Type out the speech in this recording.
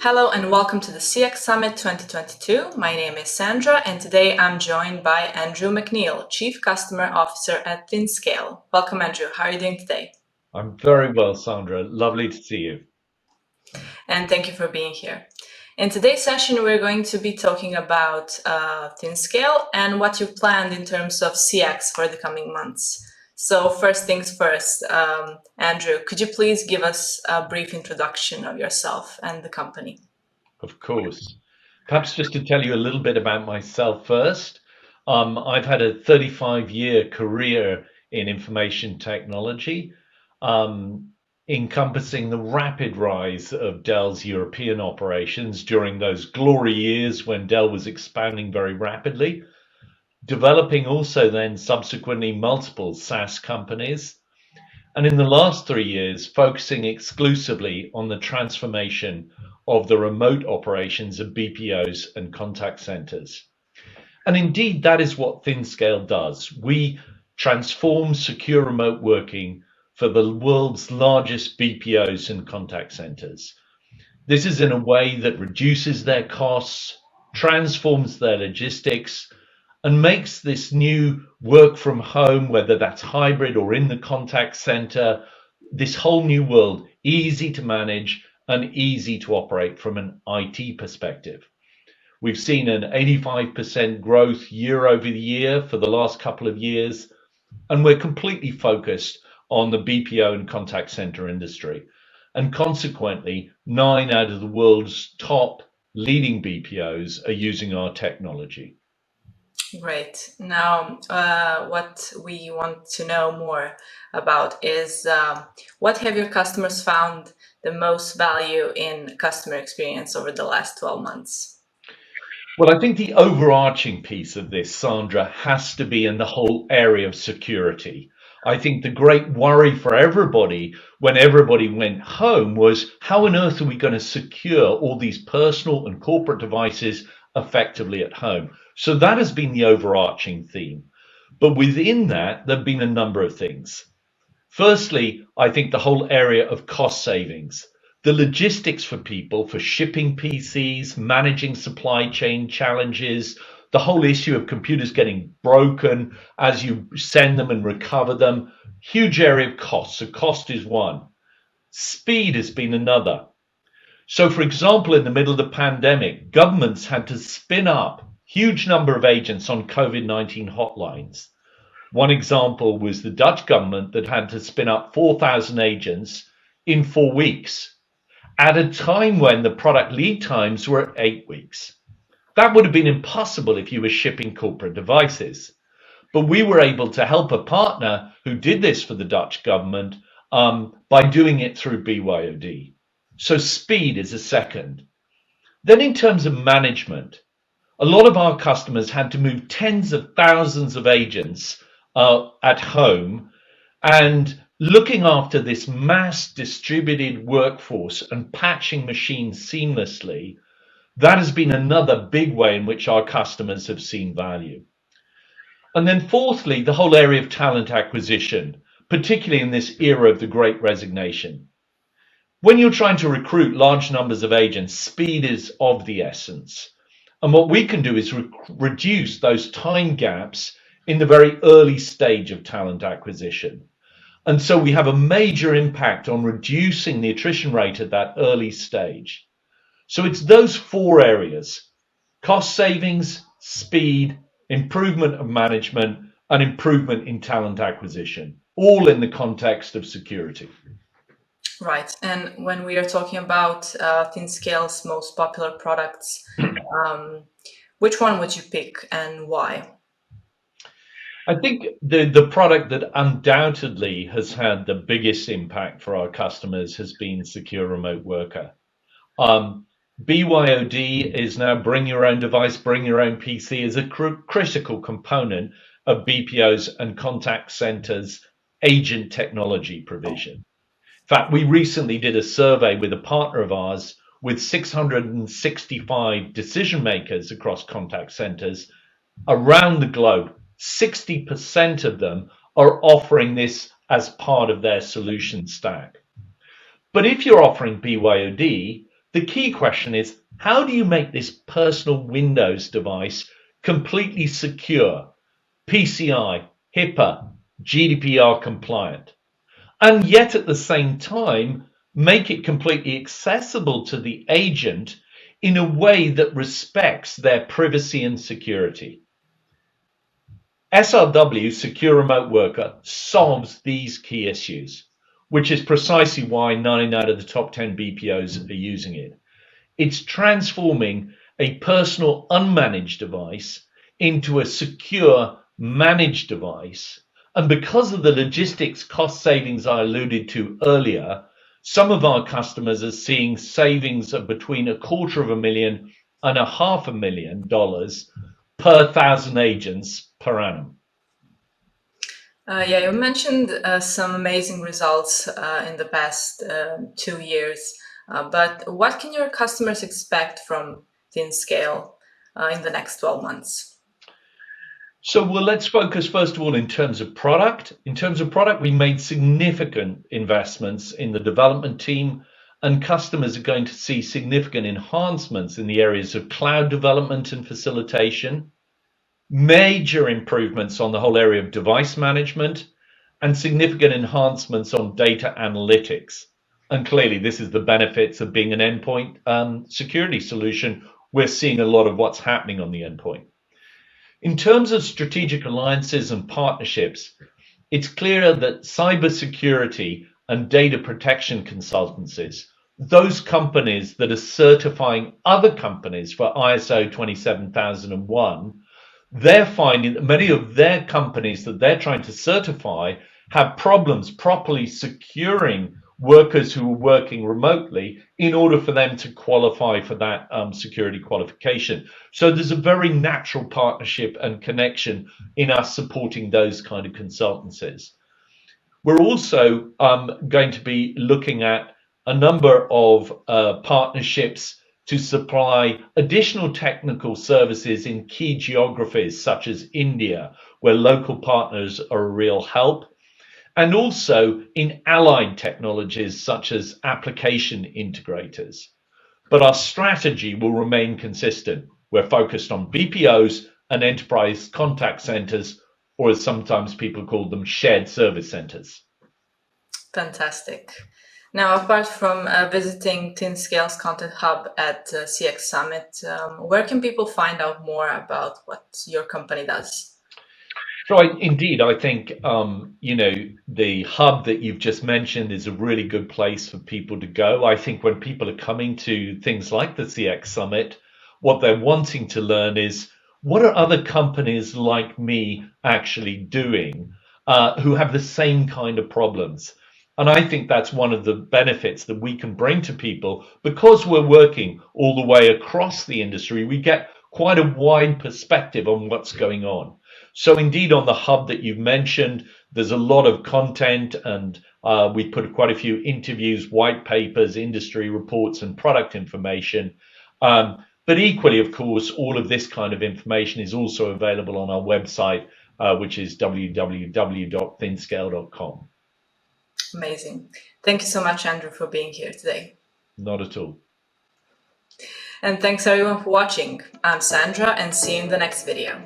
Hello and welcome to the CX Summit 2022. My name is Sandra and today I'm joined by Andrew McNeil, Chief Customer Officer at ThinScale. Welcome, Andrew. How are you doing today? I'm very well, Sandra. Lovely to see you. And thank you for being here. In today's session, we're going to be talking about ThinScale and what you've planned in terms of CX for the coming months. So first things first, Andrew, could you please give us a brief introduction of yourself and the company? Of course. Perhaps just to tell you a little bit about myself first. I've had a 35-year career in information technology, encompassing the rapid rise of Dell's European operations during those glory years when Dell was expanding very rapidly, developing also then subsequently multiple SaaS companies, and in the last 3 years, focusing exclusively on the transformation of the remote operations of BPOs and contact centers. And indeed, that is what ThinScale does. We transform secure remote working for the world's largest BPOs and contact centers. This is in a way that reduces their costs, transforms their logistics, and makes this new work from home, whether that's hybrid or in the contact center, this whole new world easy to manage and easy to operate from an IT perspective. We've seen an 85% growth year over the year for the last couple of years, and we're completely focused on the BPO and contact center industry. And consequently, 9 out of the world's top leading BPOs are using our technology. Great. Now, what we want to know more about is what have your customers found the most value in customer experience over the last 12 months? Well, I think the overarching piece of this, Sandra, has to be in the whole area of security. I think the great worry for everybody when everybody went home was how on earth are we going to secure all these personal and corporate devices effectively at home? So that has been the overarching theme. But within that, there have been a number of things. Firstly, I think the whole area of cost savings, the logistics for people for shipping PCs, managing supply chain challenges, the whole issue of computers getting broken as you send them and recover them, huge area of cost. So cost is one. Speed has been another. So, for example, in the middle of the pandemic, governments had to spin up huge number of agents on COVID-19 hotlines. One example was the Dutch government that had to spin up 4,000 agents in 4 weeks at a time when the product lead times were at 8 weeks. That would have been impossible if you were shipping corporate devices. But we were able to help a partner who did this for the Dutch government by doing it through BYOD. So speed is a second. Then in terms of management, a lot of our customers had to move tens of thousands of agents at home, and looking after this mass distributed workforce and patching machines seamlessly, that has been another big way in which our customers have seen value. And then fourthly, the whole area of talent acquisition, particularly in this era of the Great Resignation. When you're trying to recruit large numbers of agents, speed is of the essence. And what we can do is reduce those time gaps in the very early stage of talent acquisition. And so we have a major impact on reducing the attrition rate at that early stage. So it's those 4 areas: cost savings, speed, improvement of management, and improvement in talent acquisition, all in the context of security. Right. And when we are talking about ThinScale's most popular products, which one would you pick and why? I think the product that undoubtedly has had the biggest impact for our customers has been Secure Remote Worker. BYOD is now bring your own device, bring your own PC, is a critical component of BPOs and contact centers agent technology provision. In fact, we recently did a survey with a partner of ours with 665 decision makers across contact centers around the globe. 60% of them are offering this as part of their solution stack. But if you're offering BYOD, The key question is, how do you make this personal Windows device completely secure, PCI, HIPAA, GDPR compliant, and yet at the same time make it completely accessible to the agent in a way that respects their privacy and security? SRW, Secure Remote Worker, solves these key issues, which is precisely why 9 out of the top 10 BPOs are using it. It's transforming a personal unmanaged device into a secure managed device. And because of the logistics cost savings I alluded to earlier, some of our customers are seeing savings of between $250,000 and $500,000 per 1,000 agents per annum. Yeah, you mentioned some amazing results in the past 2 years, but what can your customers expect from ThinScale in the next 12 months? So, well, let's focus first of all in terms of product. In terms of product, we made significant investments in the development team, and customers are going to see significant enhancements in the areas of cloud development and facilitation, major improvements on the whole area of device management, and significant enhancements on data analytics. And clearly, this is the benefits of being an endpoint security solution. We're seeing a lot of what's happening on the endpoint. In terms of strategic alliances and partnerships, it's clear that cybersecurity and data protection consultancies, those companies that are certifying other companies for ISO 27001, they're finding that many of their companies that they're trying to certify have problems properly securing workers who are working remotely in order for them to qualify for that security qualification. So there's a very natural partnership and connection in us supporting those kind of consultancies. We're also going to be looking at a number of partnerships to supply additional technical services in key geographies such as India, where local partners are a real help, and also in allied technologies such as application integrators. But our strategy will remain consistent. We're focused on BPOs and enterprise contact centers, or as sometimes people call them, shared service centers. Fantastic. Now, apart from visiting ThinScale's Content Hub at CX Summit, where can people find out more about what your company does? So, indeed, I think the hub that you've just mentioned is a really good place for people to go. I think when people are coming to things like the CX Summit, what they're wanting to learn is, what are other companies like me actually doing who have the same kind of problems? And I think that's one of the benefits that we can bring to people because we're working all the way across the industry. We get quite a wide perspective on what's going on. So indeed, on the hub that you've mentioned, there's a lot of content, and we put quite a few interviews, white papers, industry reports, and product information. But equally, of course, all of this kind of information is also available on our website, which is www.thinscale.com. Amazing. Thank you so much, Andrew, for being here today. Not at all. And thanks everyone for watching. I'm Sandra, and see you in the next video.